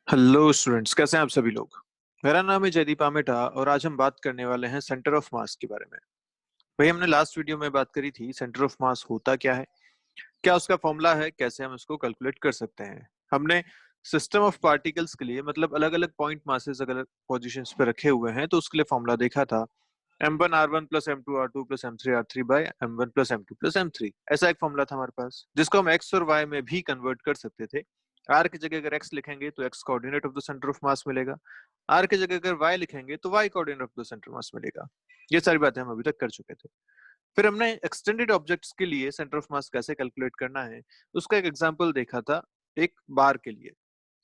Hello students, कैसे हैं आप सभी लोग। मेरा नाम है जयदीप आमेटा और आज हम बात करने वाले हैं सेंटर ऑफ मास के बारे में। भाई, हमने लास्ट वीडियो में बात करी थी सेंटर ऑफ मास होता क्या है, क्या उसका फॉर्मूला है, कैसे हम उसको कैलकुलेट कर सकते हैं। हमने सिस्टम ऑफ पार्टिकल्स के लिए मतलब अलग अलग पॉइंट मासेस अगर पोजिशंस पे रखे हुए हैं तो उसके लिए फॉर्मूला देखा था। m1 r1 plus m2 r2 plus m3 r3 by m1 plus m2 plus m3, ऐसा एक फॉर्मूला था हमारे पास जिसको हम x और y में भी कन्वर्ट कर सकते थे। r की जगह अगर x लिखेंगे तो x coordinate of the centre of मास मिलेगा, r की जगह अगर y लिखेंगे तो y coordinate of the centre of मास मिलेगा। ये सारी बातें हम अभी तक कर चुके थे। फिर हमने एक्सटेंडेड ऑब्जेक्ट्स के लिए सेंटर ऑफ मास कैसे कैलकुलेट करना है उसका एक एग्जांपल देखा था। एक बार के लिए,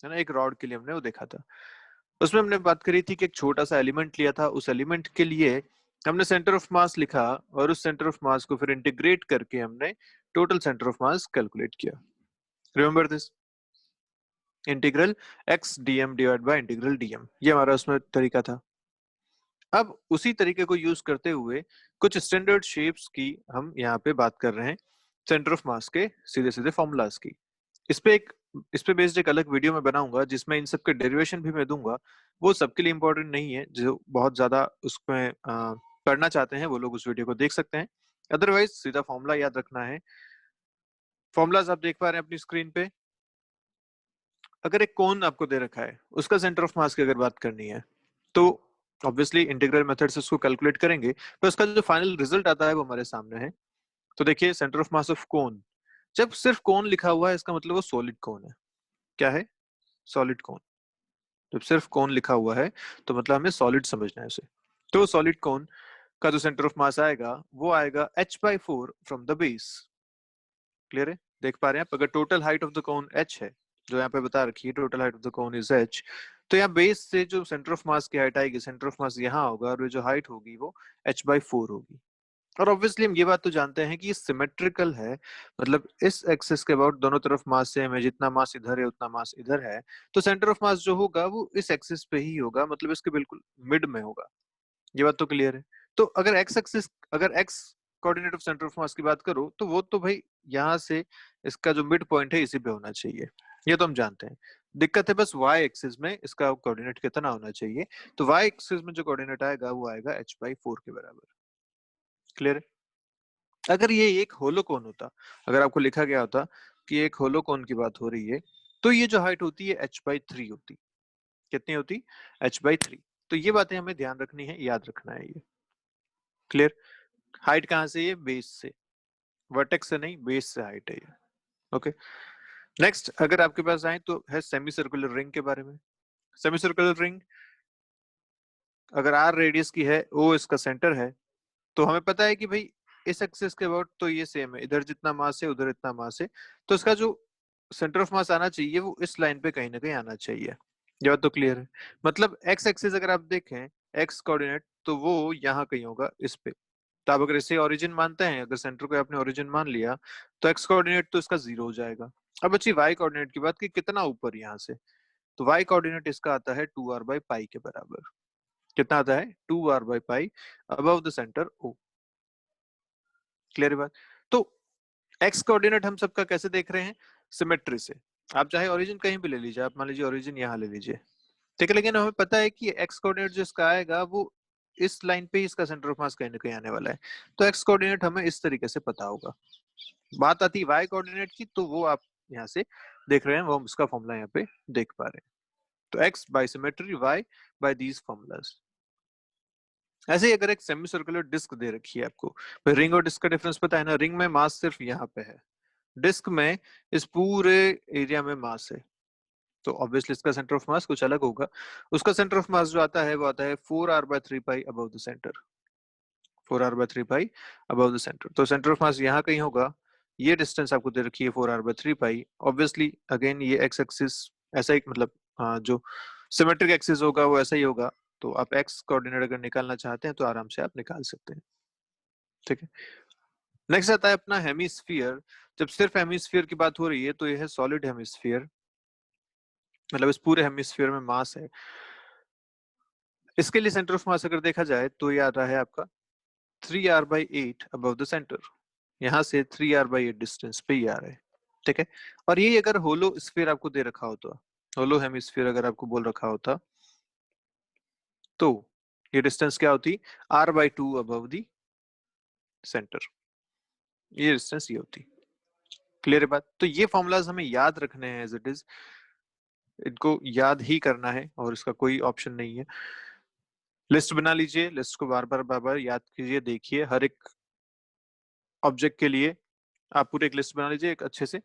है ना, एक रॉड के लिए हमने वो देखा था। उसमें हमने बात करी थी कि एक छोटा सा एलिमेंट लिया था, उस एलिमेंट के लिए हमने सेंटर ऑफ मास लिखा और उस सेंटर ऑफ मास को फिर इंटीग्रेट करके हमने total center of mass calculate किया। Remember this, integral x dm divide by integral dm, ये हमारा उसमें तरीका था। अब उसी तरीके को यूज करते हुए कुछ स्टैंडर्ड शेप्स की हम यहाँ पे बात कर रहे हैं, सेंटर ऑफ मास के सीधे सीधे फॉर्मूलाज की। इस पे एक इस पे बेस्ड एक अलग वीडियो में बनाऊंगा जिसमें इन सब के डेरिवेशन भी मैं दूंगा। वो सबके लिए इंपॉर्टेंट नहीं है, जो बहुत ज्यादा उसमें पढ़ना चाहते हैं वो लोग उस वीडियो को देख सकते हैं। अदरवाइज सीधा फॉर्मूला याद रखना है। फॉर्मूलाज आप देख पा रहे हैं अपनी स्क्रीन पे। अगर एक कोन आपको दे रखा है, उसका सेंटर ऑफ मास की अगर बात करनी है तो ऑब्वियसली इंटीग्रल मेथड से उसको कैलकुलेट करेंगे, पर उसका जो फाइनल रिजल्ट आता है वो हमारे सामने है। तो देखिए, centre of mass of cone, जब सिर्फ कोन लिखा हुआ है इसका मतलब वो सॉलिड कोन है। क्या है? सॉलिड कोन। जब सिर्फ कोन लिखा हुआ है तो मतलब हमें सॉलिड समझना है उसे। तो सॉलिड कोन का जो सेंटर ऑफ मास आएगा वो आएगा h/4 from the base. Clear है? देख पा रहे हैं आप, अगर total height of the cone h है, जो यहाँ पे बता रखी है total height of the cone is h, तो यहाँ बेस से जो सेंटर ऑफ मास की हाइट आएगी, सेंटर ऑफ मास यहाँ होगा और जो हाइट होगी वो h/4 होगी। और ऑब्वियसली हम ये बात तो जानते हैं कि ये सिमेट्रिकल है, मतलब इस एक्सिस के अबाउट दोनों तरफ मास सेम है, जितना मास इधर है उतना मास इधर है। तो सेंटर ऑफ मास जो होगा वो इस एक्सिस पे ही होगा, मतलब इसके बिल्कुल मिड में होगा। ये बात तो क्लियर है। तो अगर एक्स एक्सिस, अगर x coordinate of centre of मास की बात करो तो वो तो भाई यहाँ से इसका जो मिड पॉइंट है इसी पे होना चाहिए, ये तो हम जानते हैं। दिक्कत है बस वाई एक्सिस में इसका कोऑर्डिनेट कितना होना चाहिए। तो वाई एक्सिस में जो कोऑर्डिनेट आएगा वो आएगा h/4 के बराबर। क्लियर है? अगर ये एक होलोकोन होता, अगर आपको लिखा गया होता कि एक होलोकोन की बात हो रही है, तो ये जो हाइट होती है h/3 होती। कितनी होती? h/3। तो ये बातें हमें ध्यान रखनी है, याद रखना है ये। क्लियर? हाइट कहाँ से? ये बेस से, वर्टेक्स से नहीं, बेस से हाइट है ये। ओके। नेक्स्ट अगर आपके पास आए तो है सेमी सर्कुलर रिंग के बारे में। सेमी सर्कुलर रिंग अगर आर रेडियस की है, ओ इसका सेंटर है, तो हमें पता है कि भाई इस एक्सिस के अबाउट तो ये सेम है, इधर जितना मास है उधर इतना मास है। तो इसका जो सेंटर ऑफ मास आना चाहिए वो इस लाइन पे कहीं ना कहीं आना चाहिए। ये बात तो क्लियर है। मतलब एक्स एक्सिस अगर आप देखें, एक्स कोऑर्डिनेट तो वो यहाँ कहीं होगा इस पे। तो आप अगर इसे ओरिजिन मानते हैं, अगर सेंटर को आपने ओरिजिन मान लिया, तो एक्स कोऑर्डिनेट तो इसका 0 हो जाएगा। अब अच्छी वाई कोऑर्डिनेट की बात की, कितना ऊपर यहाँ से, तो वाई कोऑर्डिनेट इसका आता है 2r/पाई के बराबर। कितना आता है? 2r/पाई above the center O. Clear बात? तो एक्स कोऑर्डिनेट हम सबका कैसे देख रहे हैं? सिमेट्री से। आप चाहे ओरिजिन कहीं भी ले लीजिए, आप मान लीजिए ओरिजिन यहाँ ले लीजिए, ठीक है, लेकिन हमें पता है कि एक्स कोऑर्डिनेट जो इसका आएगा वो इस लाइन पे ही इसका सेंटर ऑफ मास कहीं ना कहीं आने वाला है। तो एक्स कोऑर्डिनेट हमें इस तरीके से पता होगा। बात आती है वाई कोऑर्डिनेट की, तो वो आप यहाँ से देख रहे हैं, वो हम इसका फॉर्मूला यहाँ पे देख पा रहे हैं। तो X by symmetry, Y by these formulas. ऐसे ही अगर एक सेमी सर्कुलर डिस्क दे रखी है आपको, रिंग और डिस्क का डिफरेंस पता है ना, रिंग में मास सिर्फ यहाँ पे है, डिस्क में इस पूरे एरिया में मास है। तो ऑब्वियसली इसका सेंटर ऑफ मास कुछ अलग होगा। उसका सेंटर ऑफ मास जो आता है वो आता है 4r/3 pi above the centre. 4r/3 pi above the centre, तो सेंटर ऑफ मास यहाँ कहीं होगा। ये डिस्टेंस आपको दे रखी है 4r/3 पाई। ऑब्वियसली अगेन ये एक्स एक्सिस ऐसा ही, मतलब जो सिमेट्रिक एक्सिस होगा वो ऐसा ही होगा। तो आप एक्स कोऑर्डिनेट अगर निकालना चाहते हैं तो आराम से आप निकाल सकते हैं। ठीक है। नेक्स्ट आता है अपना हेमिस्फीयर। जब सिर्फ हेमिस्फीयर की बात हो रही है तो ये है सॉलिड हेमिस्फीयर, मतलब इस पूरे हेमिस्फीयर में मास है। इसके लिए सेंटर ऑफ मास अगर देखा जाए तो ये आ रहा है आपका 3r/8 अबव द सेंटर। यहाँ से 3r/8 डिस्टेंस पे ही आ रहा है। ठीक है। और ये अगर होलो स्फीयर आपको दे रखा हो तो होलो हेमिस्फीयर अगर आपको बोल रखा होता तो ये डिस्टेंस क्या होती, r/2 अबव दी सेंटर, ये डिस्टेंस ये होती। क्लियर है बात? तो ये फॉर्मूलाज हमें याद रखने हैं एज इट इज, इनको याद ही करना है और इसका कोई ऑप्शन नहीं है। लिस्ट बना लीजिए, लिस्ट को बार बार याद कीजिए, देखिए हर एक ऑब्जेक्ट के लिए आप पूरे एक लिस्ट बना लीजिए एक अच्छे से,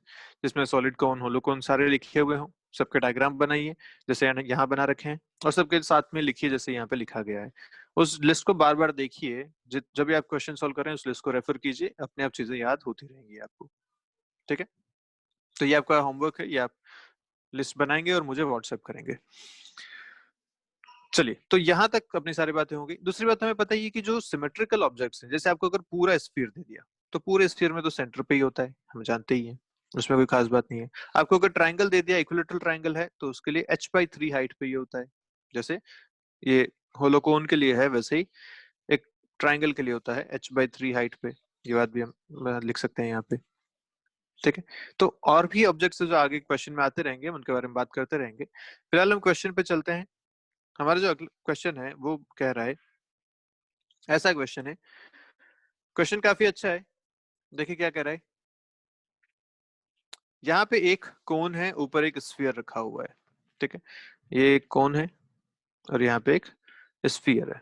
जिसमें सॉलिड कौन होलो कौन सारे लिखे हुए हों, सबके डायग्राम बनाइए जैसे यहाँ बना रखे हैं, और सबके साथ में लिखिए जैसे यहाँ पे लिखा गया है। उस लिस्ट को बार बार देखिए, जब भी आप क्वेश्चन सॉल्व करें उस लिस्ट को रेफर कीजिए, अपने आप चीजें याद होती रहेंगी आपको। ठीक है, तो ये आपका होमवर्क है, ये आप लिस्ट बनाएंगे और मुझे व्हाट्सएप करेंगे। चलिए, तो यहाँ तक अपनी सारी बातें हो गई। दूसरी बात हमें पता ही है कि जो सिमेट्रिकल ऑब्जेक्ट्स हैं, जैसे आपको अगर पूरा स्फीयर दे दिया तो पूरे स्फीयर में तो सेंटर पे ही होता है, हम जानते ही हैं, उसमें कोई खास बात नहीं है। आपको अगर ट्राइंगल दे दिया, इक्विलेटरल ट्राइंगल है, तो उसके लिए h/3 हाइट पे ही होता है, जैसे ये होलोकोन के लिए है वैसे ही एक ट्राइंगल के लिए होता है h/3 हाइट पे। ये बात भी हम लिख सकते हैं यहाँ पे। ठीक है, तो और भी ऑब्जेक्ट्स जो आगे क्वेश्चन में आते रहेंगे हम उनके बारे में बात करते रहेंगे। फिलहाल हम क्वेश्चन पे चलते हैं। हमारा जो अगला क्वेश्चन है वो कह रहा है, ऐसा क्वेश्चन है, क्वेश्चन काफी अच्छा है, देखिए क्या कह रहा है। यहाँ पे एक कोन है, ऊपर एक स्फीयर रखा हुआ है। ठीक है, ये एक कोन है और यहाँ पे एक स्फीयर है,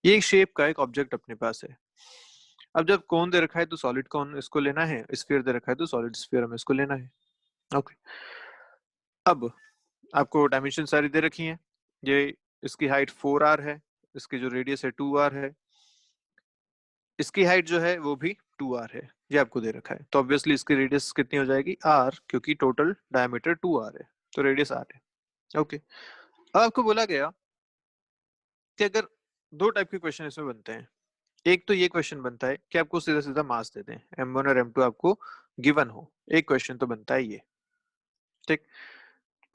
ये एक शेप का एक ऑब्जेक्ट अपने पास है। अब जब कोन दे रखा है तो सॉलिड कोन इसको लेना है, स्फीयर दे रखा है तो सॉलिड स्फीयर हमें इसको लेना है। ओके, अब आपको डायमेंशन सारी दे रखी हैं, ये इसकी हाइट 4r है, इसकी जो रेडियस है 2r है, इसकी हाइट जो है वो भी 2r है, ये आपको दे रखा है। तो ऑब्वियसली इसकी रेडियस कितनी हो जाएगी, r, क्योंकि टोटल डायमीटर 2r है तो रेडियस r है। ओके, अब आपको बोला गया कि अगर दो टाइप के क्वेश्चन इसमें बनते हैं, एक तो ये क्वेश्चन बनता है कि आपको सीधा सीधा मास दे दें, m1 और m2 आपको गिवन हो, एक क्वेश्चन तो बनता है ये। ठीक,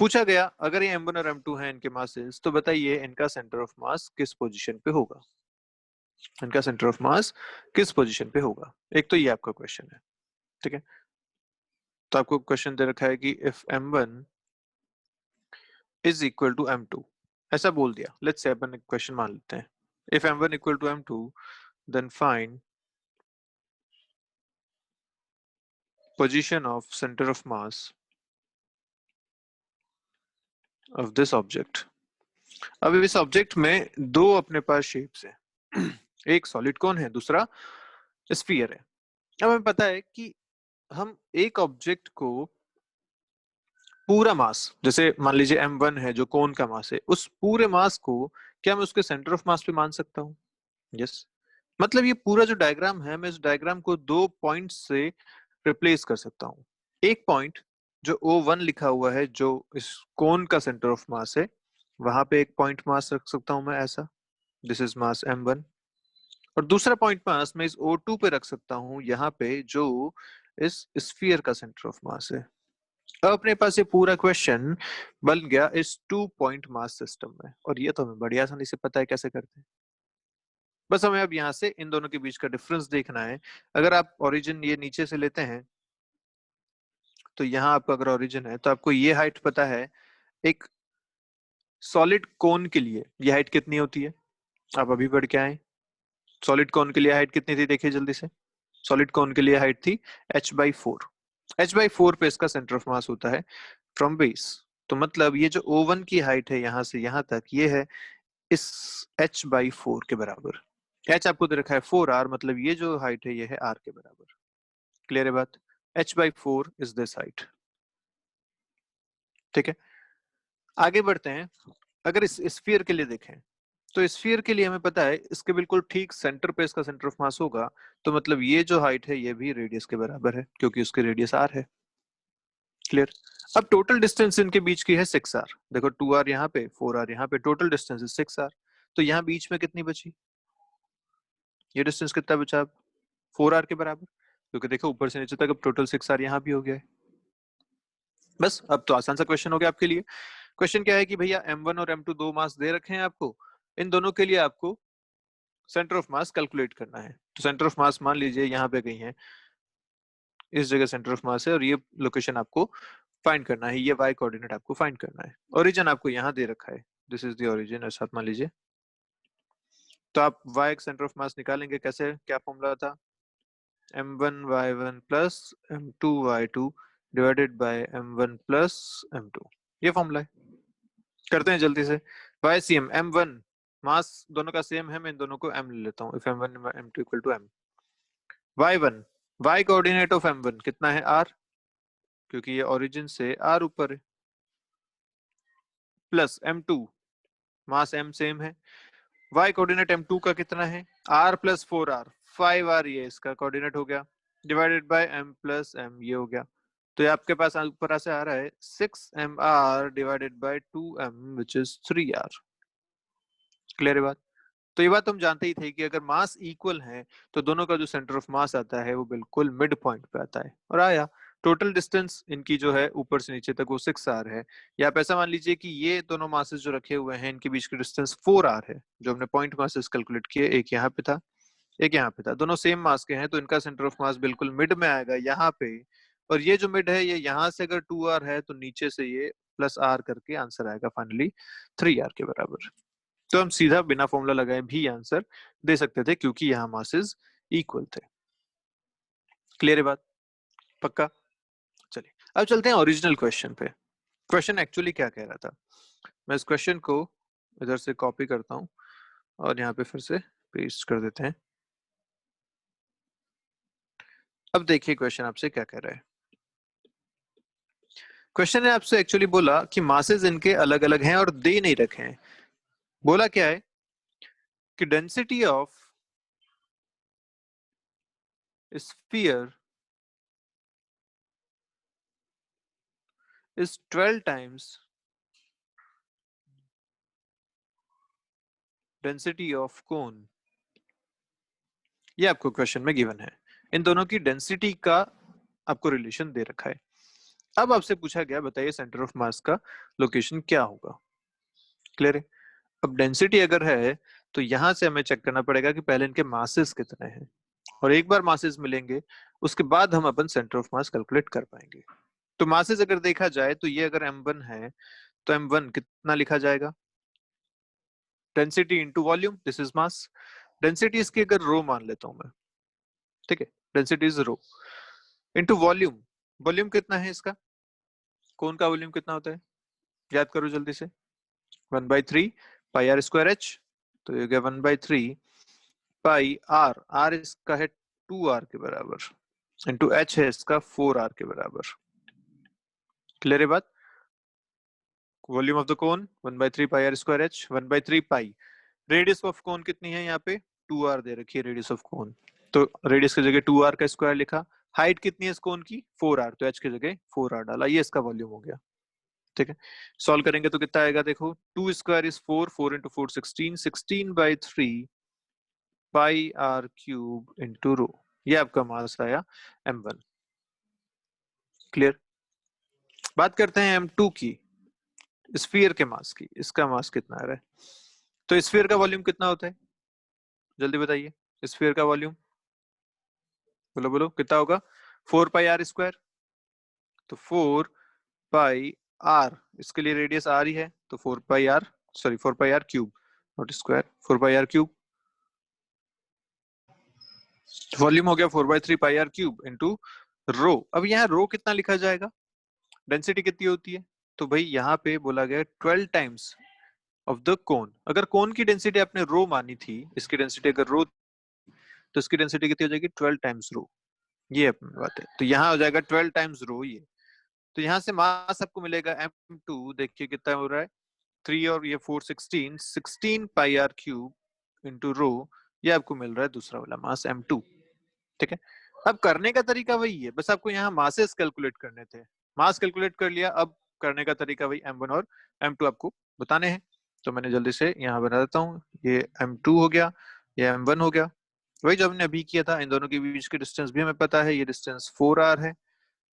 पूछा गया अगर ये m1 और m2 हैं इनके मासेस, तो बताइए इनका सेंटर ऑफ मास किस पोजीशन पे होगा, इनका सेंटर ऑफ मास किस पोजीशन पे होगा, एक तो ये आपका क्वेश्चन है। ठीक है, तो आपको क्वेश्चन दे रखा है कि if m1 is equal to m2, ऐसा बोल दिया, लेट्स से अपन क्वेश्चन मान लेते हैं, if m1 equal to m2 then find position of center of mass of this object। अब इस ऑब्जेक्ट में दो अपने पास शेप्स हैं, एक सॉलिड कोन है, दूसरा स्फीयर है। अब हमें पता है कि हम एक ऑब्जेक्ट को पूरा मास, जैसे मान लीजिए m1 है जो कोन का मास है, उस पूरे मास को क्या मैं उसके सेंटर ऑफ मास पे मान सकता हूँ? यस, मतलब ये पूरा जो डायग्राम है, मैं इस डायग्राम को दो पॉइंट से रिप्लेस कर सकता हूँ। एक पॉइंट जो O1 लिखा हुआ है, जो इस कोन का सेंटर ऑफ मास है, वहां पे एक पॉइंट मास रख सकता हूं मैं ऐसा, दिस इज मास m1, और दूसरा पॉइंट मास मैं इस O2 पे रख सकता हूं यहाँ पे, जो इस स्फीयर का सेंटर ऑफ मास है। अब अपने पास ये पूरा क्वेश्चन बन गया इस 2 पॉइंट मास सिस्टम में, और ये तो हमें बड़ी आसानी से पता है कैसे करते हैं। बस हमें अब यहाँ से इन दोनों के बीच का डिफरेंस देखना है। अगर आप ओरिजिन ये नीचे से लेते हैं, तो यहाँ आपका अगर ओरिजिन है तो आपको ये हाइट पता है, एक सॉलिड कोन के लिए ये हाइट कितनी होती है, आप अभी पढ़ के आए। सॉलिड कोन के लिए हाइट कितनी थी, देखिए जल्दी से। सॉलिड कोन के लिए हाइट थी h/4, h/4 पे इसका सेंटर ऑफ मास होता है फ्रॉम बेस। तो मतलब ये जो O1 की हाइट है यहाँ से यहाँ तक, ये है इस h/4 के बराबर। h आपको दे रखा है 4r, मतलब ये जो हाइट है ये है r के बराबर। क्लियर है बात? h/4 is this height. ठीक है, आगे बढ़ते हैं। अगर इस स्फीयर के लिए देखें, तो स्फीयर के लिए हमें पता है इसके बिल्कुल ठीक सेंटर पे इसका सेंटर ऑफ मास होगा, तो मतलब ये जो हाइट है ये भी रेडियस के बराबर है, क्योंकि उसकी रेडियस r है। क्लियर? अब टोटल डिस्टेंस इनके बीच की है 6r, देखो 2r यहाँ पे 4r यहाँ पे, टोटल डिस्टेंस इज 6r। तो यहाँ बीच में कितनी बची, ये डिस्टेंस कितना बचा, 4r के बराबर, क्योंकि देखो ऊपर से नीचे तक अब टोटल 6r यहाँ भी हो गया है। बस अब तो आसान सा क्वेश्चन हो गया आपके लिए। क्वेश्चन क्या है कि भैया m1 और m2 दो मास दे रखे हैं आपको, इन दोनों के लिए आपको सेंटर ऑफ मास कैलकुलेट करना है। तो सेंटर ऑफ मास मान लीजिए यहाँ पे कहीं है, इस जगह सेंटर ऑफ मास है, और ये लोकेशन आपको फाइंड करना है, ये वाई कोऑर्डिनेट आपको फाइंड करना है। ओरिजिन आपको यहाँ दे रखा है, दिस इज द ओरिजिन, ऐसा मान लीजिए। तो आप y सेंटर ऑफ मास निकालेंगे कैसे, क्या फॉर्मूला था, m1y1 plus m2y2 divided by m1 plus m2, ये फॉर्मूला है। करते हैं जल्दी से। YCM m1 मास दोनों का सेम है, मैं इन दोनों को m ले लेता हूँ, if m1 m2 equal to m। y1 y coordinate of m1 कितना है r, क्योंकि ये ओरिजिन से r ऊपर है, प्लस m2 मास m सेम है, y कोऑर्डिनेट m2 का कितना है r प्लस 4r, 5r ये इसका कोऑर्डिनेट हो गया, divided by m plus m ये हो गया। तो ये आपके पास ऊपर से आ रहा है 6mr divided by 2m which is 3r। Clear है बात। तो ये बात हम जानते ही थे कि अगर मास इक्वल है तो दोनों का जो सेंटर ऑफ मास आता है वो बिल्कुल मिड पॉइंट पे आता है, और आया। टोटल डिस्टेंस इनकी जो है ऊपर से नीचे तक वो 6r है, या आप ऐसा मान लीजिए कि ये दोनों मासेस जो रखे हुए हैं इनके बीच की डिस्टेंस 4r है, जो हमने पॉइंट मासेस कैलकुलेट किए, एक यहाँ पे था एक यहाँ पे था, दोनों सेम मास के हैं, तो इनका सेंटर ऑफ मास बिल्कुल मिड में आएगा यहाँ पे। और ये जो मिड है ये यहाँ से अगर 2r है तो नीचे से ये प्लस r करके आंसर आएगा फाइनली 3r के बराबर। तो हम सीधा बिना फॉर्मूला लगाए भी आंसर दे सकते थे क्योंकि यहाँ मासेस इक्वल थे। क्लियर है बात, पक्का। चलिए अब चलते हैं ओरिजिनल क्वेश्चन पे। क्वेश्चन एक्चुअली क्या कह रहा था, मैं इस क्वेश्चन को इधर से कॉपी करता हूँ और यहाँ पे फिर से पेस्ट कर देते हैं। अब देखिए क्वेश्चन आपसे क्या कह रहा है। क्वेश्चन ने आपसे एक्चुअली बोला कि मासेस इनके अलग अलग हैं और दे नहीं रखे हैं। बोला क्या है कि density of sphere is 12 times density of cone. ये आपको क्वेश्चन में गिवन है, इन दोनों की डेंसिटी का आपको रिलेशन दे रखा है। अब आपसे पूछा गया बताइए सेंटर ऑफ मास का लोकेशन क्या होगा। क्लियर है। अब डेंसिटी अगर है तो यहां से हमें चेक करना पड़ेगा कि पहले इनके मासेस कितने हैं, और एक बार मासेस मिलेंगे उसके बाद हम अपन सेंटर ऑफ मास कैलकुलेट कर पाएंगे। तो मासेस अगर देखा जाए तो ये अगर m1 है तो m1 कितना लिखा जाएगा, density into volume, this is mass. Density इसकी अगर रो मान लेता हूं मैं, ठीक है, density is rho into volume. Volume कितना है इसका, कौन का वॉल्यूम कितना होता है, याद करो जल्दी से, 1/3 पाई आर स्क्वायर एच। तो ये गया 1/3 पाई आर, आर इसका है 2r के बराबर, इंटू एच है इसका 4r के बराबर। क्लियर है बात। Volume of the cone 1/3 pi R square H, 1/3 pi. Radius of cone कितनी है यहाँ पे 2r दे रखी है रेडियस ऑफ कोन, तो रेडियस की जगह 2r का स्क्वायर लिखा। हाइट कितनी है इस कोन की 4r, तो h की जगह 4r डाला, ये इसका वॉल्यूम हो गया। ठीक है, सॉल्व करेंगे तो कितना आएगा देखो, 2 square is 4, 4 into 4 16, 16/3 pi R cube into rho, ये आपका मास आया m1। क्लियर। बात करते हैं m2 की, स्फीयर के मास की, इसका मास कितना आ रहा है। तो स्फीयर का वॉल्यूम कितना होता है, जल्दी बताइए, स्फीयर का वॉल्यूम बोलो बोलो कितना होगा, 4 पाई आर स्क्वायर। तो 4 पाई आर, इसके लिए रेडियस आर ही है, तो 4 pi R, sorry 4 pi R cube, not square, 4 pi R cube. Volume हो गया 4/3 pi R cube into rho. अब यहाँ रो कितना लिखा जाएगा, डेंसिटी कितनी होती है, तो भाई यहाँ पे बोला गया 12 टाइम्स ऑफ द कोन। अगर कोन की डेंसिटी आपने रो मानी थी, इसकी डेंसिटी अगर रो, तो इसकी डेंसिटी कितनी हो जाएगी 12 टाइम्स रो, ये अपनी बात है। तो यहाँ हो जाएगा 12 टाइम्स रो ये। तो यहाँ से मास आपको मिलेगा m2, देखिए कितना हो रहा है 3 और ये 4 16, 16 पाई आर क्यूब इंटू रो, ये आपको मिल रहा है दूसरा वाला मास m2। ठीक है, अब करने का तरीका वही है, बस आपको यहाँ मासेस कैलकुलेट करने थे, मास कैलकुलेट कर लिया, अब करने का तरीका वही m1 और m2 आपको बताने हैं। तो मैंने जल्दी से यहाँ बना देता हूँ, ये m2 हो गया, ये m1 हो गया, वही जो हमने अभी किया था। इन दोनों के बीच की डिस्टेंस भी हमें पता है, ये डिस्टेंस 4r है,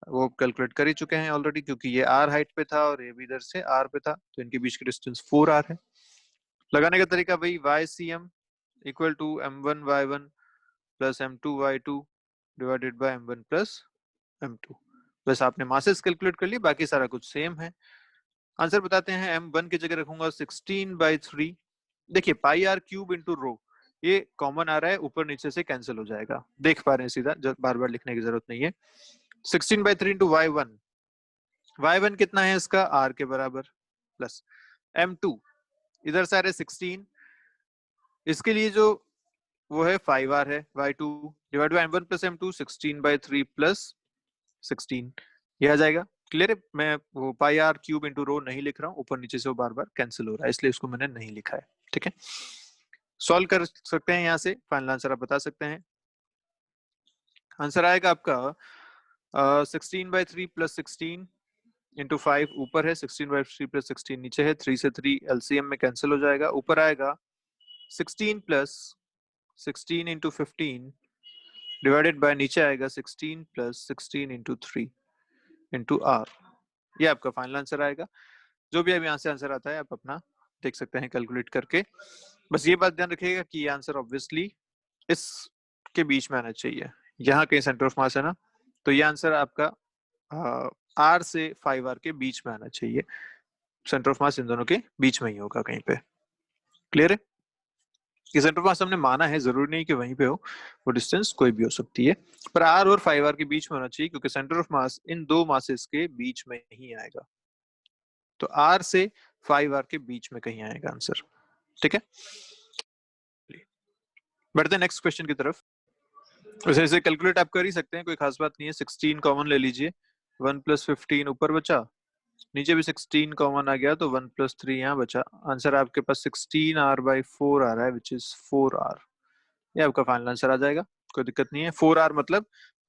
वो कैलकुलेट कर ही चुके हैं ऑलरेडी, क्योंकि ये r हाइट पे था और ये भी इधर से r पे था, तो इनके बीच की डिस्टेंस 4r है। लगाने का तरीका वही, YCM equal to m1y1 plus m2y2 divided by m1 plus m2। बस आपने मासेस कैलकुलेट कर ली, बाकी सारा कुछ सेम है। आंसर बताते हैं। m1 की जगह रखूंगा 16/3। देखिए पाई आर क्यूब इंटू रो, ये कॉमन आ रहा है, ऊपर नीचे से कैंसिल हो जाएगा, देख पा रहे हैं सीधा, बार बार लिखने की जरूरत नहीं है। 16/3 इंटू y1, y1 कितना है इसका, r के बराबर, प्लस m2 इधर से आ रहे 16, इसके लिए जो वो है 5r है, y2 divide by m1 plus m2, 16/3 plus 16, ये आ जाएगा। क्लियर है? मैं वो पाई आर क्यूब इंटू रो नहीं लिख रहा हूँ, ऊपर नीचे से वो बार बार कैंसिल हो रहा है, इसलिए इसको मैंने नहीं लिखा है। ठीक है, सॉल्व कर सकते हैं यहाँ से, फाइनल आंसर आप बता सकते हैं। आंसर आएगा आपका 16/3 प्लस 16 इंटू 5, ऊपर है 16/3 प्लस 16 नीचे है, 3 से 3 एलसीएम में कैंसिल हो जाएगा, ऊपर आएगा 16 प्लस 16 इंटू 15 डिवाइडेड बाय नीचे आएगा 16 प्लस 16 इंटू 3 इंटू आर। ये आपका फाइनल आंसर आएगा। जो भी अब यहाँ से आंसर आता है आप अपना देख सकते हैं कैलकुलेट करके। बस ये बात ध्यान रखिएगा कि ये आंसर ऑब्वियसली इस के बीच में आना चाहिए, यहाँ कहीं सेंटर ऑफ मास है ना, तो ये आंसर आपका आर से 5r के बीच में आना चाहिए। सेंटर ऑफ मास इन दोनों के बीच में ही होगा कहीं पे। क्लियर है? कि सेंटर ऑफ मास हमने माना है, जरूरी नहीं कि वहीं पे हो, वो डिस्टेंस कोई भी हो सकती है, पर आर और 5r के बीच में होना चाहिए, क्योंकि सेंटर ऑफ मास इन दो मासेस के बीच में ही आएगा। तो आर से 5r के बीच में कहीं आएगा आंसर। ठीक है, बढ़ते नेक्स्ट क्वेश्चन की तरफ। वैसे इसे कैलकुलेट आप कर ही सकते हैं, कोई खास बात नहीं है। 16 कॉमन ले लीजिए, 1 प्लस 15 ऊपर बचा, नीचे भी 16 कॉमन आ गया तो 1 प्लस 3 यहाँ बचा। आंसर आपके पास 16r/4 आ रहा है, विच इज 4r। ये आपका फाइनल आंसर आ जाएगा, कोई दिक्कत नहीं है। 4r मतलब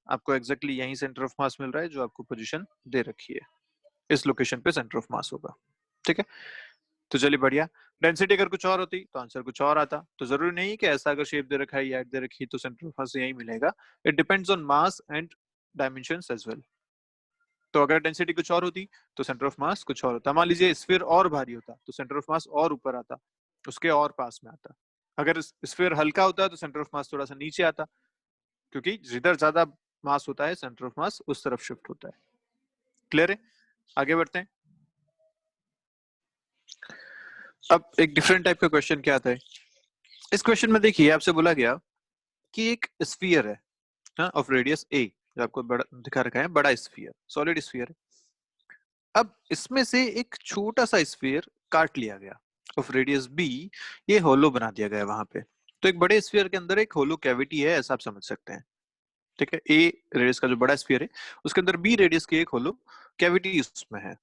आपको एग्जैक्टली यही सेंटर ऑफ मास मिल रहा है जो आपको पोजीशन दे रखी है, इस लोकेशन पे सेंटर ऑफ मास होगा। ठीक है, तो चलिए बढ़िया। डेंसिटी अगर कुछ और होती तो आंसर कुछ और आता, तो जरूरी नहीं कि ऐसा अगर शेप दे रखा है या दे रखी तो सेंटर ऑफ मास यही मिलेगा। It depends on mass and dimensions as well. तो अगर डेंसिटी कुछ और होती तो सेंटर ऑफ मास कुछ और होता। मान लीजिए स्फीयर और भारी होता तो सेंटर ऑफ मास और ऊपर आता, उसके और पास में आता। अगर स्फीयर हल्का होता तो सेंटर ऑफ मास थोड़ा सा नीचे आता, क्योंकि जिधर ज्यादा मास होता है सेंटर ऑफ मास उस तरफ शिफ्ट होता है। क्लियर है? आगे बढ़ते हैं। अब एक डिफरेंट टाइप का क्वेश्चन क्या आता है इस क्वेश्चन में। देखिए आपसे बोला गया कि एक स्फीयर है ऑफ रेडियस ए, जो आपको बड़ा दिखा रखा है, बड़ा स्फीयर, सॉलिड स्फीयर है। अब इसमें से एक छोटा सा स्फीयर काट लिया गया ऑफ रेडियस बी, ये होलो बना दिया गया वहां पे। तो एक बड़े स्फीयर के अंदर एक होलो कैविटी है, ऐसा आप समझ सकते हैं। ठीक है, ए रेडियस का जो बड़ा स्फीयर है उसके अंदर बी रेडियस की एक होलो कैविटी उसमें है।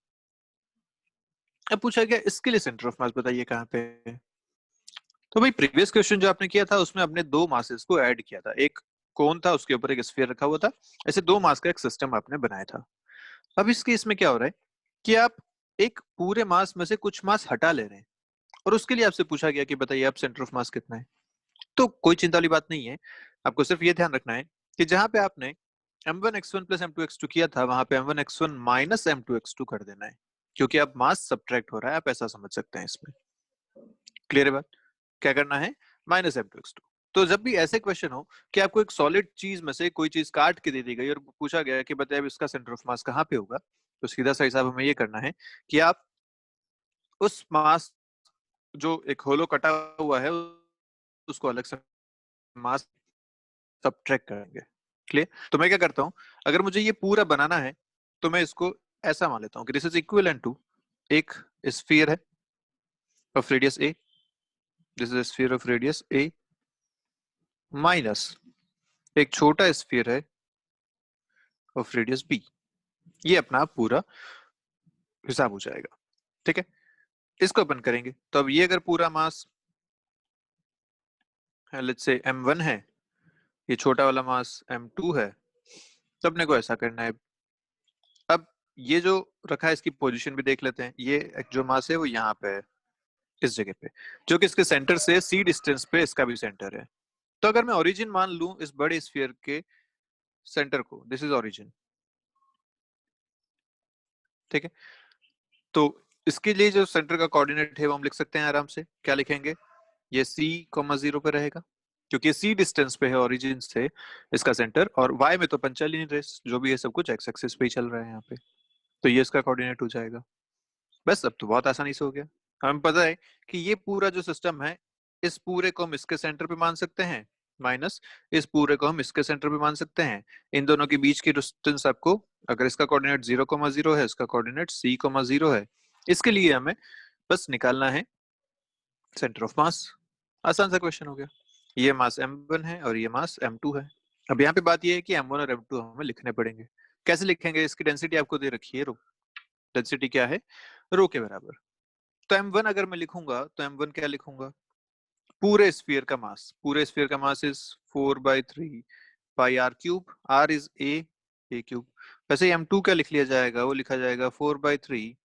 अब पूछा गया इसके लिए सेंटर ऑफ मास बताइए कहाँ पे है। तो भाई प्रीवियस क्वेश्चन जो आपने किया था उसमें आपने दो मासेस को ऐड किया था, एक कोन था उसके ऊपर एक स्फीयर रखा हुआ था, ऐसे दो मास का एक सिस्टम आपने बनाया था। अब इस केस में क्या हो रहा है कि आप एक पूरे मास में से कुछ मास हटा ले रहे हैं, और उसके लिए आपसे पूछा गया कि बताइए आप सेंटर ऑफ मास कितना है। तो कोई चिंता वाली बात नहीं है, आपको सिर्फ ये ध्यान रखना है कि जहां पे आपने m1x1 प्लस m2x2 किया था वहां पे m1x1 माइनस m2x2 कर देना है, क्योंकि अब मास सब्ट्रैक्ट हो रहा है, आप ऐसा समझ सकते हैं इसमें। क्लियर है बात? क्या करना है, माइनस m2x2। तो जब भी ऐसे क्वेश्चन हो कि आपको एक सॉलिड चीज में से कोई चीज काट के दे दी गई और पूछा गया कि बताइए इसका सेंटर ऑफ मास कहाँ पे होगा, तो सीधा सा हिसाब हमें ये करना है कि आप उस मास जो एक होलो कटा हुआ है उसको अलग से मास सब्ट्रैक्ट करेंगे। क्लियर? तो मैं क्या करता हूँ, अगर मुझे ये पूरा बनाना है तो मैं इसको ऐसा मान लेता हूँ कि दिस इज इक्विवेलेंट टू एक स्फीयर है of radius A, this is sphere of radius A minus एक छोटा स्फीयर है ऑफ रेडियस बी। ये अपना पूरा हिसाब हो जाएगा। ठीक है, इसको अपन करेंगे। तो अब ये अगर पूरा मास लेट्स से m1 है, ये छोटा वाला मास m2 है, तो अपने को ऐसा करना है। अब ये जो रखा है इसकी पोजीशन भी देख लेते हैं। ये जो मास है वो यहाँ पे है, इस जगह पे, जो कि इसके सेंटर से सी डिस्टेंस पे इसका भी सेंटर है। तो अगर मैं ओरिजिन मान लूं इस बड़े स्फीयर के सेंटर को, दिस इज ओरिजिन। ठीक है, तो इसके लिए जो सेंटर का कोऑर्डिनेट है वो हम लिख सकते हैं आराम से। क्या लिखेंगे, ये c, 0 पे रहेगा, क्योंकि सी डिस्टेंस पे है ओरिजिन से इसका सेंटर, और वाई में तो अपन चल ही नहीं रहे, जो भी है सब कुछ एक्स एक्सिस पे ही चल रहा है यहाँ पे, तो ये इसका कोऑर्डिनेट हो जाएगा। बस अब तो बहुत आसानी से हो गया। हमें पता है कि ये पूरा जो सिस्टम है, इस पूरे को हम इसके सेंटर पे मान सकते हैं, माइनस इस पूरे को हम इसके सेंटर पे मान सकते हैं। इन दोनों के बीच की डिस्टेंस आपको, अगर इसका कोऑर्डिनेट 0,0 है, इसका कोऑर्डिनेट c,0 है, इसके लिए हमें बस निकालना है सेंटर ऑफ मास। आसान सा क्वेश्चन हो गया। ये मास m1 है और ये मास m2 है। अब यहाँ पे बात ये है कि m1 और m2 हमें लिखने पड़ेंगे। कैसे लिखेंगे? इसकी डेंसिटी आपको दे रखी है रो। डेंसिटी क्या है? रो के बराबर। तो m1 अगर मैं लिखूंगा तो m1 क्या लिखूंगा? पूरे स्फीयर का मास, पूरे स्फीयर का mass is 4/3 pi R cube. R is A cube. वैसे m2 क्या लिख लिया जाएगा? वो लिखा जाएगा 4/3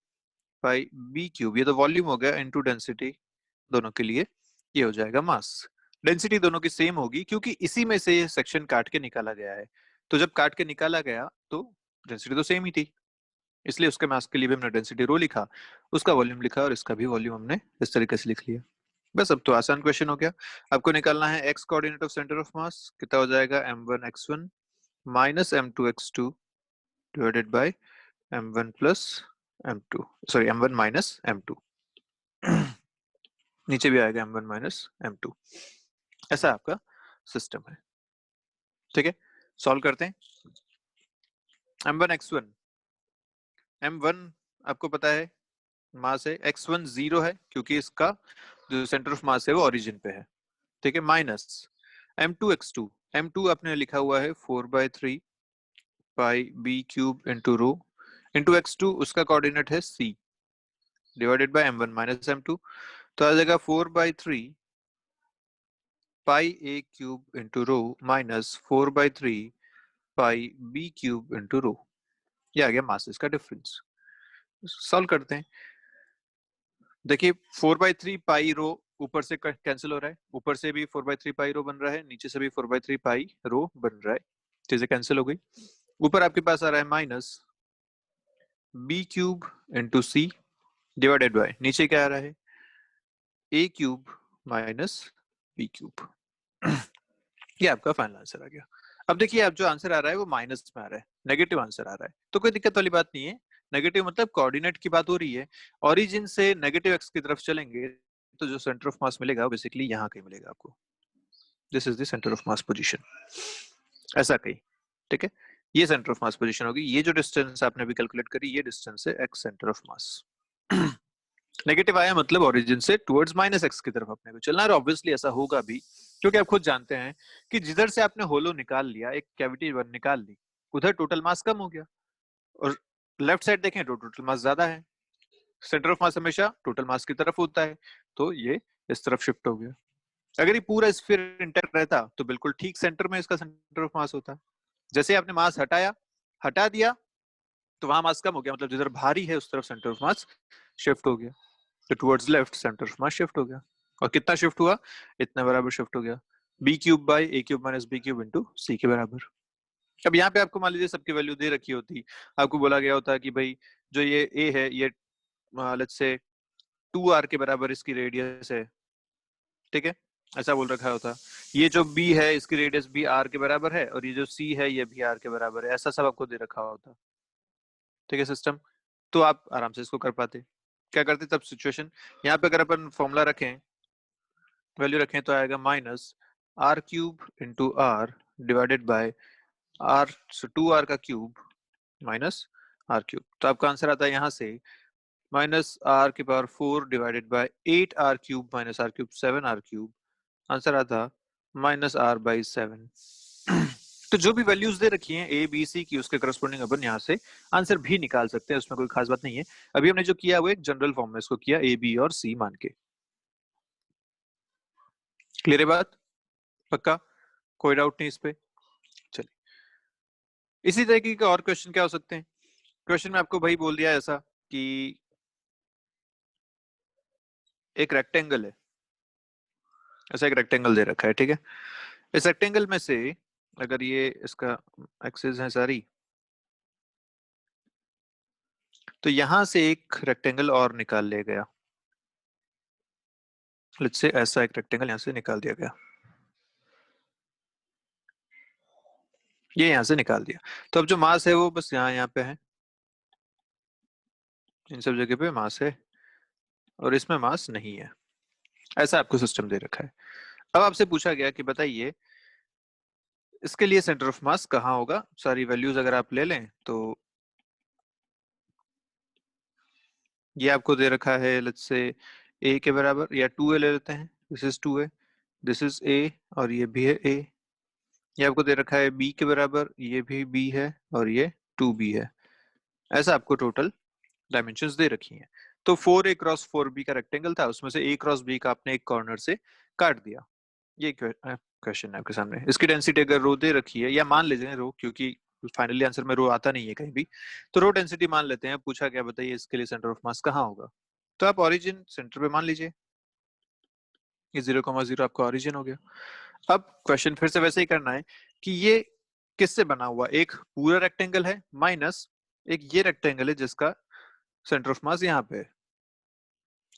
पाई बी क्यूब। ये तो वॉल्यूम हो गया इनटू डेंसिटी दोनों के लिए, ये हो जाएगा मास। डेंसिटी दोनों की सेम होगी क्योंकि इसी में से ये सेक्शन काट के निकाला गया है। तो जब काट के निकाला गया तो डेंसिटी तो सेम ही थी, इसलिए उसके मास के लिए भी हमने डेंसिटी रो लिखा, उसका वॉल्यूम लिखा, और इसका भी वॉल्यूम हमने इस तरीके से लिख लिया। बस अब तो आसान क्वेश्चन हो गया। आपको निकालना है x coordinate of centre of मास, कितना हो जाएगा? m1x1 minus m2x2 divided by m1 plus m2, sorry m1 minus m2। नीचे भी आएगा m1 माइनस m2। ऐसा आपका सिस्टम है। ठीक है, सॉल्व करते हैं। m1x1, m1 आपको पता है मास है, x1 0 है क्योंकि इसका जो सेंटर ऑफ मास है वो ओरिजिन पे है। ठीक है, माइनस m2x2, m2 आपने लिखा हुआ है 4/3 pi B cube into rho into x2, उसका कोऑर्डिनेट है c, divided by m1 minus m2। तो आ जाएगा 4/3 पाई ए cube into rho minus 4/3 pi B cube into rho. ये आ गया मासेस का डिफरेंस। सॉल्व करते हैं। देखिए 4/3 पाई रो ऊपर से कैंसिल हो रहा है, ऊपर से भी 4/3 पाई रो बन रहा है, नीचे से भी 4/3 पाई रो बन रहा है, चीजें कैंसिल हो गई। ऊपर आपके पास आ रहा है minus B cube into C divided by, नीचे क्या आ रहा है? A cube minus B cube. ये आपका फाइनल आंसर आ गया। अब देखिए आप जो आंसर आ रहा है वो माइनस में आ रहा है, नेगेटिव आंसर आ रहा है, तो कोई दिक्कत वाली बात नहीं है। नेगेटिव मतलब कोऑर्डिनेट की बात हो रही है, ओरिजिन से नेगेटिव एक्स की तरफ चलेंगे तो जो सेंटर ऑफ मास मिलेगा बेसिकली यहाँ कहीं मिलेगा आपको। This is the centre of mass position, ऐसा कहीं। ठीक है, ये सेंटर ऑफ मास पोजीशन होगी। ये जो डिस्टेंस आपने अभी कैलकुलेट करी, ये डिस्टेंस है x centre of mass. Negative आया मतलब ओरिजिन से टुवर्ड्स माइनस एक्स की तरफ अपने को चलना है, और ऑब्वियसली ऐसा होगा भी क्योंकि आप खुद जानते हैं कि जिधर से आपने होलो निकाल लिया, एक कैविटी निकाल ली, उधर टोटल मास कम हो गया, और लेफ्ट साइड देखें तो टोटल मास ज्यादा है। सेंटर ऑफ मास हमेशा टोटल मास की तरफ होता है, तो ये इस तरफ शिफ्ट हो गया। अगर ये पूरा स्फीयर इंटैक्ट रहता तो बिल्कुल ठीक सेंटर में इसका सेंटर ऑफ मास होता। जैसे आपने मास हटा दिया तो वहां मास कम हो गया, मतलब जिधर भारी है उस तरफ सेंटर ऑफ मास शिफ्ट हो गया, तो towards left centre of mass shift हो गया। और कितना शिफ्ट हुआ? इतना बराबर शिफ्ट हो गया, B cube by A cube minus B cube into C के बराबर। अब यहाँ पे आपको मान लीजिए सबकी वैल्यू दे रखी होती, आपको बोला गया होता कि भाई जो ये ए है ये लेट्स से 2r के बराबर इसकी रेडियस है। ठीक है, ऐसा बोल रखा होता। ये जो बी है इसकी रेडियस भी आर के बराबर है, और ये जो सी है ये भी आर के बराबर है, ऐसा सब आपको दे रखा होता। ठीक है सिस्टम, तो आप आराम से इसको कर पाते। क्या करते तब सिचुएशन, यहाँ पे अगर अपन फॉर्मूला रखें, वैल्यू रखें, तो आएगा minus R cube into R divided by R, 2r का क्यूब माइनस आर क्यूब। तो आपका आंसर आता है यहाँ से माइनस आर की power 4 divided by 8r cube minus R cube 7r cube. Answer आता -r/7। तो जो भी वैल्यूज दे रखी हैं ए बी सी की, उसके करस्पॉन्डिंग अपन यहाँ से आंसर भी निकाल सकते हैं, उसमें कोई खास बात नहीं है। अभी हमने जो किया वो एक जनरल फॉर्म में इसको किया, ए बी और सी मान के। क्लियर है बात? पक्का? कोई डाउट नहीं इस पे? चलिए, इसी तरीके के और क्वेश्चन क्या हो सकते हैं। क्वेश्चन में आपको भाई बोल दिया ऐसा कि एक रेक्टेंगल है, ऐसा एक रेक्टेंगल दे रखा है। ठीक है, इस रेक्टेंगल में से अगर ये इसका एक्सिस है सारी, तो यहां से एक रेक्टेंगल और निकाल लिया गया। लेट्स से ऐसा एक रेक्टेंगल यहां से निकाल दिया गया। ये यहाँ से निकाल दिया। तो अब जो मास है वो बस यहाँ पे है, इन सब जगह पे मास है और इसमें मास नहीं है। ऐसा आपको सिस्टम दे रखा है। अब आपसे पूछा गया कि बताइए इसके लिए सेंटर ऑफ मास कहाँ होगा। सारी वैल्यूज अगर आप ले लें तो ये आपको दे रखा है, लेट्स से ए के बराबर, या 2a ले लेते हैं, this is 2a, this is a, और ये भी है a। ये आपको दे रखा है b के बराबर, ये भी b है और ये 2b है। ऐसा आपको टोटल डायमेंशंस दे रखी हैं। तो 4a क्रॉस 4b का रेक्टेंगल था, उसमें से a क्रॉस b का आपने एक कॉर्नर से काट दिया। ये क्वेश्चन है आपके सामने। इसकी डेंसिटी अगर रो दे रखी है, या मान लीजिए रो, क्योंकि फाइनली आंसर में रो आता नहीं है कहीं भी, तो रो डेंसिटी मान लेते हैं। पूछा क्या, बताइए इसके लिए सेंटर ऑफ मास कहाँ होगा। तो आप ओरिजिन सेंटर पे मान लीजिए, ये 0,0 आपका ओरिजिन हो गया। अब क्वेश्चन फिर से वैसे ही करना है कि ये किससे बना हुआ, एक पूरा रेक्टेंगल है माइनस एक ये रेक्टेंगल है जिसका सेंटर ऑफ मास यहाँ पे है।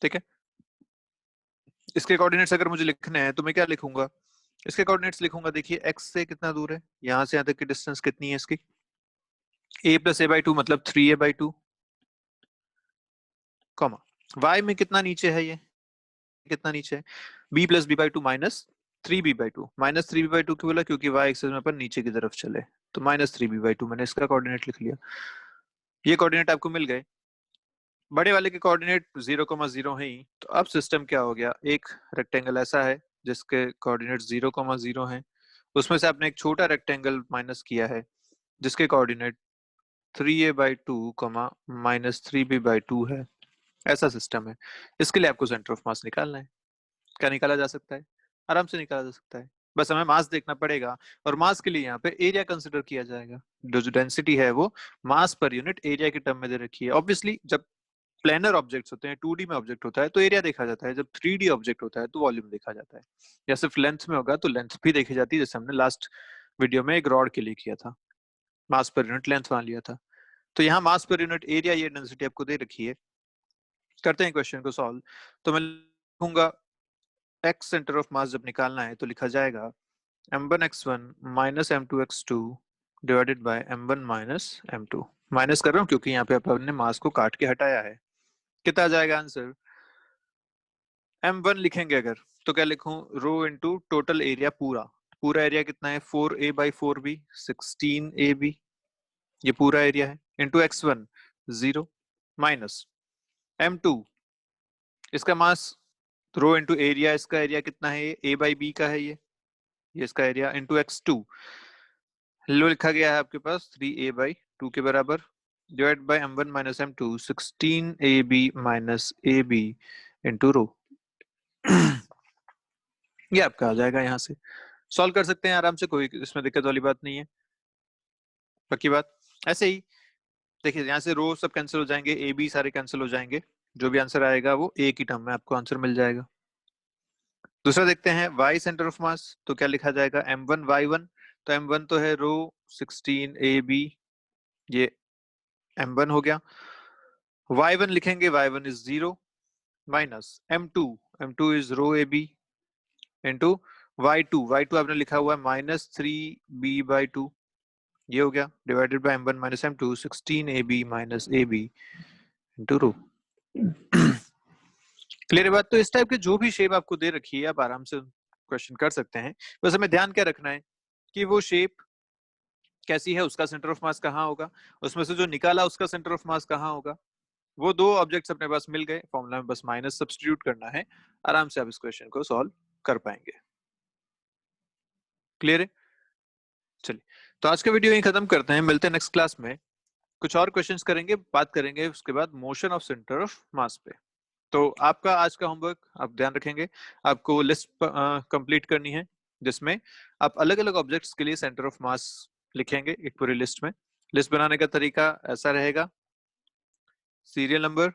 ठीक है, इसके कोऑर्डिनेट्स अगर मुझे लिखने हैं तो मैं क्या लिखूंगा, इसके कोऑर्डिनेट्स लिखूंगा। देखिए x से कितना दूर है, यहाँ से यहाँ तक की डिस्टेंस कितनी है इसकी, a plus A by two मतलब 3a/2, कॉमा y में कितना नीचे है, ये कितना नीचे है, b plus b/2 minus 3b/2। Minus 3b/2 क्यों बोला, क्योंकि y एक्सिस में अपन नीचे की तरफ चले, तो माइनस 3b/2 मैंने इसका कोऑर्डिनेट लिख लिया। ये कोऑर्डिनेट आपको मिल गए। बड़े वाले के कोऑर्डिनेट 0,0 है ही, तो अब सिस्टम क्या हो गया, एक रेक्टेंगल ऐसा है जिसके कोऑर्डिनेट 0,0 है, उसमें से आपने एक छोटा रेक्टेंगल माइनस किया है जिसके कोऑर्डिनेट 3a/2 माइनस 3b/2 है। ऐसा सिस्टम है। इसके लिए आपको सेंटर ऑफ मास निकालना है। क्या निकाला जा सकता है, आराम से निकाला जा सकता है। बस हमें मास देखना पड़ेगा, और मास के लिए यहाँ पे एरिया कंसिडर किया जाएगा। जो डेंसिटी है वो मास पर यूनिट एरिया के टर्म में दे रखी है। ऑब्वियसली जब प्लेनर ऑब्जेक्ट्स होते हैं, 2D में ऑब्जेक्ट होता है तो एरिया देखा जाता है, जब 3D ऑब्जेक्ट होता है तो वॉल्यूम देखा जाता है। या सिर्फ लेंथ में होगा तो लेंथ भी देखी जाती है, जैसे हमने लास्ट वीडियो में एक रॉड के लिए किया था, मास पर यूनिट लेंथ मान लिया था। तो यहाँ मास पर यूनिट एरिया, ये डेंसिटी आपको दे रखी है। करते हैं क्वेश्चन को सॉल्व। तो मैं लिखूंगा एक्स सेंटर ऑफ मास जब निकालना है तो लिखा जाएगा m1x1 minus m2x2 divided by m1 minus m2। Minus कर रहा हूँ क्योंकि यहाँ पे अपन ने मास को काट के हटाया है। कितना आ जाएगा आंसर, m1 लिखेंगे अगर तो क्या लिखूं, रो इनटू टोटल एरिया, पूरा पूरा एरिया कितना है 4a/4b 16ab, ये पूरा एरिया है, इनटू x1 0 माइनस m2, इसका मास, रो इनटू एरिया, इसका एरिया कितना है, a/b का है ये इसका एरिया, इनटू x2, लो लिखा गया है आपके पास 3a/2 के बराबर, divide by m1 minus m2 16ab minus ab into rho. ये आपका आ जाएगा, यहाँ से सॉल्व कर सकते हैं आराम से, कोई इसमें दिक्कत वाली बात नहीं है। पक्की बात। ऐसे ही देखिए, यहाँ से रो सब कैंसिल हो जाएंगे, ए बी सारे कैंसिल हो जाएंगे, जो भी आंसर आएगा वो एक ही टर्म में आपको आंसर मिल जाएगा। दूसरा देखते हैं y सेंटर ऑफ मास, तो क्या लिखा जाएगा m1y1, तो m1 तो है रो 16ab, ये m1 हो गया। y1 लिखेंगे, y1 is 0 minus m2, m2 is rho ab into y2 आपने लिखा हुआ है माइनस 3b/2, ये हो गया, divided by m1 minus m2 16ab minus ab into rho. Clear है बात। तो इस टाइप के जो भी शेप आपको दे रखी है आप आराम से क्वेश्चन कर सकते हैं। बस हमें ध्यान क्या रखना है कि वो शेप कैसी है, उसका सेंटर ऑफ मास कहाँ होगा, उसमें से जो निकाला उसका सेंटर ऑफ मास कहाँ होगा। वो दो ऑब्जेक्ट्स अपने पास मिल गए, फॉर्मूला में बस माइनस सब्स्टिट्यूट करना है, आराम से आप इस क्वेश्चन को सॉल्व कर पाएंगे। क्लियर है। चलिए, तो आज का वीडियो यहीं खत्म करते हैं, मिलते हैं नेक्स्ट क्लास में, कुछ और क्वेश्चंस करेंगे, बात करेंगे उसके बाद मोशन ऑफ सेंटर ऑफ मास पे। तो आपका आज का होमवर्क आप ध्यान रखेंगे, आपको लिस्ट कंप्लीट करनी है जिसमें आप अलग अलग ऑब्जेक्ट्स के लिए सेंटर ऑफ मास लिखेंगे एक पूरी लिस्ट में। लिस्ट बनाने का तरीका ऐसा रहेगा, सीरियल नंबर,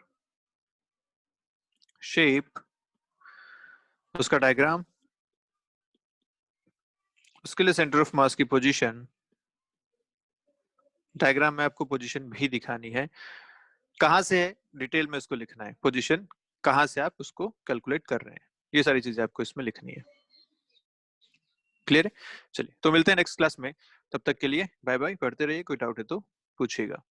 शेप, उसका डायग्राम, उसके लिए सेंटर ऑफ मास की पोजीशन, डायग्राम में आपको पोजीशन भी दिखानी है, कहां से है डिटेल में उसको लिखना है, पोजीशन कहां से आप उसको कैलकुलेट कर रहे हैं, ये सारी चीजें आपको इसमें लिखनी है। क्लियर है? चलिए तो मिलते हैं नेक्स्ट क्लास में, तब तक के लिए बाय बाय, पढ़ते रहिए, कोई डाउट है तो पूछिएगा।